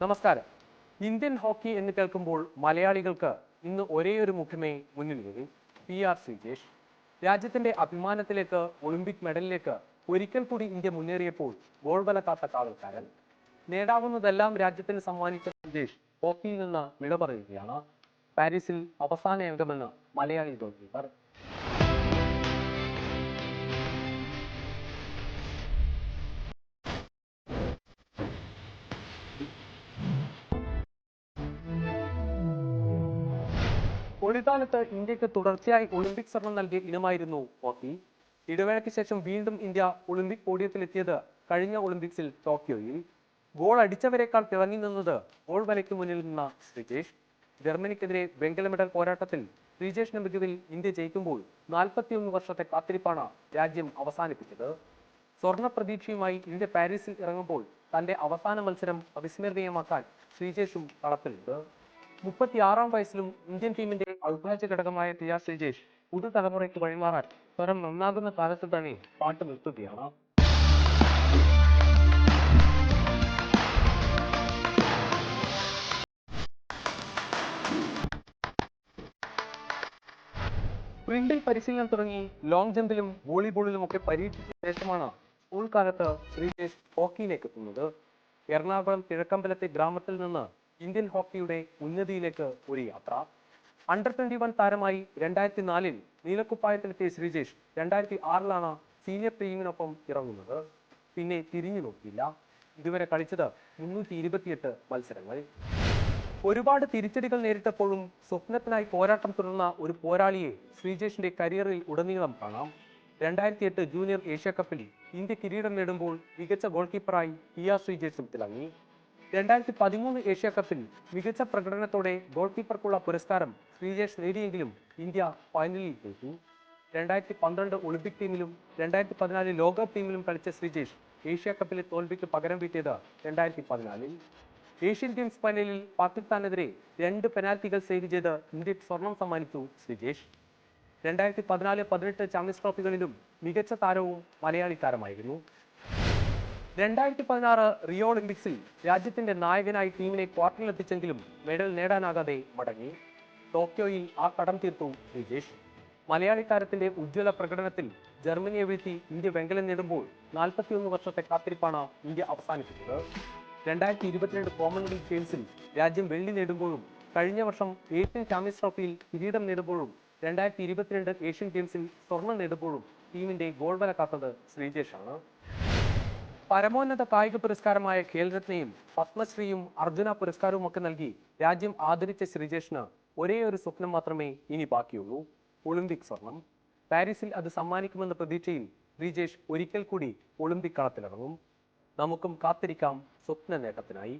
നമസ്കാരം. Indian hockey എന്ന് കേൾക്കുമ്പോൾ മലയാളികൾക്ക് ഇന്ന് ഒരേയൊരു മുഖമേ മുന്നിൽ വരും. PR ശ്രീജേഷ്. രാജ്യത്തിന്റെ അഭിമാനത്തിലേക്ക്, ഒളിമ്പിക് മെഡലിലേക്ക് ഒരിക്കൽ കൂടി ഇന്ത്യ മുന്നേറിയപ്പോൾ ഗോൾ വല കാത്ത കാവൽക്കാരൻ. നേടാവുന്നതെല്ലാം രാജ്യത്തിന് സമ്മാനിച്ച ശ്രീജേഷ് ഹോക്കിയിൽ നിന്ന് വിട പറയുകയാണ്. പാരീസിൽ അവസാന അംഗമെന്ന് മലയാളി ഗോൾ കീപ്പർ. ഒളിതാനത്ത് ഇന്ത്യക്ക് തുടർച്ചയായി ഒളിമ്പിക് സ്വർണം നൽകിയ ഇനമായിരുന്നു ഹോക്കി. ഇടവേളയ്ക്ക് ശേഷം വീണ്ടും ഇന്ത്യ ഒളിമ്പിക് പോഡിയത്തിലെത്തിയത് കഴിഞ്ഞ ഒളിമ്പിക്സിൽ ടോക്കിയോയിൽ. ഗോൾ അടിച്ചവരെക്കാൾ തിളങ്ങി നിന്നത് ഗോൾ വലയ്ക്ക് മുന്നിൽ നിന്ന ശ്രീജേഷ്. ജർമ്മനിക്കെതിരെ വെങ്കല മെഡൽ പോരാട്ടത്തിൽ ശ്രീജേഷിന്റെ മികവിൽ ഇന്ത്യ ജയിക്കുമ്പോൾ 41 വർഷത്തെ കാത്തിരിപ്പാണ് രാജ്യം അവസാനിപ്പിച്ചത്. സ്വർണ്ണ പ്രതീക്ഷയുമായി ഇന്ത്യ പാരീസിൽ ഇറങ്ങുമ്പോൾ തന്റെ അവസാന മത്സരം അവിസ്മരണീയമാക്കാൻ ശ്രീജേഷും കളത്തിലുണ്ട്. 36-ാം വയസ്സിലും ഇന്ത്യൻ ടീമിന്റെ അവിഭാജ്യ ഘടകമായ PR ശ്രീജേഷ് പുതുതലമുറയ്ക്ക് വഴിമാറാൻ സ്വരം നന്നാകുന്ന കാലത്ത് തന്നെ പാട്ട് നിർത്തുകയാണ്. സ്പ്രിന്റിൽ പരിശീലനം തുടങ്ങി ലോങ് ജമ്പിലും വോളിബോളിലും ഒക്കെ പരീക്ഷിച്ച ശേഷമാണ് സ്കൂൾ കാലത്ത് ശ്രീജേഷ് ഹോക്കിയിലേക്ക് എത്തുന്നത്. എറണാകുളം കിഴക്കമ്പലത്തെ ഗ്രാമത്തിൽ നിന്ന് ഇന്ത്യൻ ഹോക്കിയുടെ ഉന്നതിയിലേക്ക് ഒരു യാത്ര. അണ്ടർ-21 താരമായി 2004-ൽ നീലക്കുപ്പായത്തിലെത്തിയ ശ്രീജേഷ് 2006-ലാണ് സീനിയർ ടീമിനൊപ്പം ഇറങ്ങുന്നത്. പിന്നെ തിരിഞ്ഞു നോക്കിയില്ല. ഇതുവരെ കളിച്ചത് 328 മത്സരങ്ങൾ. ഒരുപാട് തിരിച്ചടികൾ നേരിട്ടപ്പോഴും സ്വപ്നത്തിനായി പോരാട്ടം തുടർന്ന ഒരു പോരാളിയെ ശ്രീജേഷിന്റെ കരിയറിൽ ഉടനീളം കാണാം. 2008 ജൂനിയർ ഏഷ്യ കപ്പിൽ ഇന്ത്യ കിരീടം നേടുമ്പോൾ മികച്ച ഗോൾ കീപ്പറായി PR ശ്രീജേഷും തിളങ്ങി. 2013 ഏഷ്യ കപ്പിൽ മികച്ച പ്രകടനത്തോടെ ഗോൾ കീപ്പർക്കുള്ള പുരസ്കാരം ശ്രീജേഷ് നേടിയെങ്കിലും ഇന്ത്യ ഫൈനലിൽ തോറ്റു. 2012 ഒളിമ്പിക് ടീമിലും 2014 ലോകകപ്പ് ടീമിലും കളിച്ച ശ്രീജേഷ് ഏഷ്യ കപ്പിലെ തോൽവിക്ക് പകരം വീട്ടിയത് 2014-ൽ. ഏഷ്യൻ ഗെയിംസ് ഫൈനലിൽ പാകിസ്ഥാനെതിരെ 2 പെനാൽറ്റികൾ സേവ് ചെയ്ത് ഇന്ത്യക്ക് സ്വർണം സമ്മാനിച്ചു ശ്രീജേഷ്. 2014-18 ചാമ്പ്യൻസ് ട്രോഫികളിലും മികച്ച താരവും മലയാളി താരമായിരുന്നു. 2016 റിയോ ഒളിമ്പിക്സിൽ രാജ്യത്തിന്റെ നായകനായി ടീമിനെ ക്വാർട്ടറിലെത്തിച്ചെങ്കിലും മെഡൽ നേടാനാകാതെ മടങ്ങി. ടോക്കിയോയിൽ ആ കടം തീർത്തു ശ്രീജേഷ്. മലയാളി താരത്തിന്റെ ഉജ്ജ്വല പ്രകടനത്തിൽ ജർമ്മനിയെ വീഴ്ത്തി ഇന്ത്യ വെങ്കലം നേടുമ്പോൾ 41 വർഷത്തെ കാത്തിരിപ്പാണ് ഇന്ത്യ അവസാനിപ്പിച്ചത്. 2022 കോമൺവെൽത്ത് ഗെയിംസിൽ രാജ്യം വെള്ളി നേടുമ്പോഴും കഴിഞ്ഞ വർഷം ഏഷ്യൻ ചാമ്പ്യൻസ് ട്രോഫിയിൽ കിരീടം നേടുമ്പോഴും 2022 ഏഷ്യൻ ഗെയിംസിൽ സ്വർണം നേടുമ്പോഴും ടീമിന്റെ ഗോൾ വല കാത്തത് ശ്രീജേഷാണ്. പരമോന്നത കായിക പുരസ്കാരമായ ഖേൽരത്നയും പത്മശ്രീയും അർജുന പുരസ്കാരവും ഒക്കെ നൽകി രാജ്യം ആദരിച്ച ശ്രീജേഷിന് ഒരേ ഒരു സ്വപ്നം മാത്രമേ ഇനി ബാക്കിയുള്ളൂ: ഒളിമ്പിക് സ്വർണം. പാരീസിൽ അത് സമ്മാനിക്കുമെന്ന പ്രതീക്ഷയിൽ ശ്രീജേഷ് ഒരിക്കൽ കൂടി ഒളിമ്പിക് കളത്തിലിറങ്ങും. നമുക്കും കാത്തിരിക്കാം സ്വപ്ന നേട്ടത്തിനായി.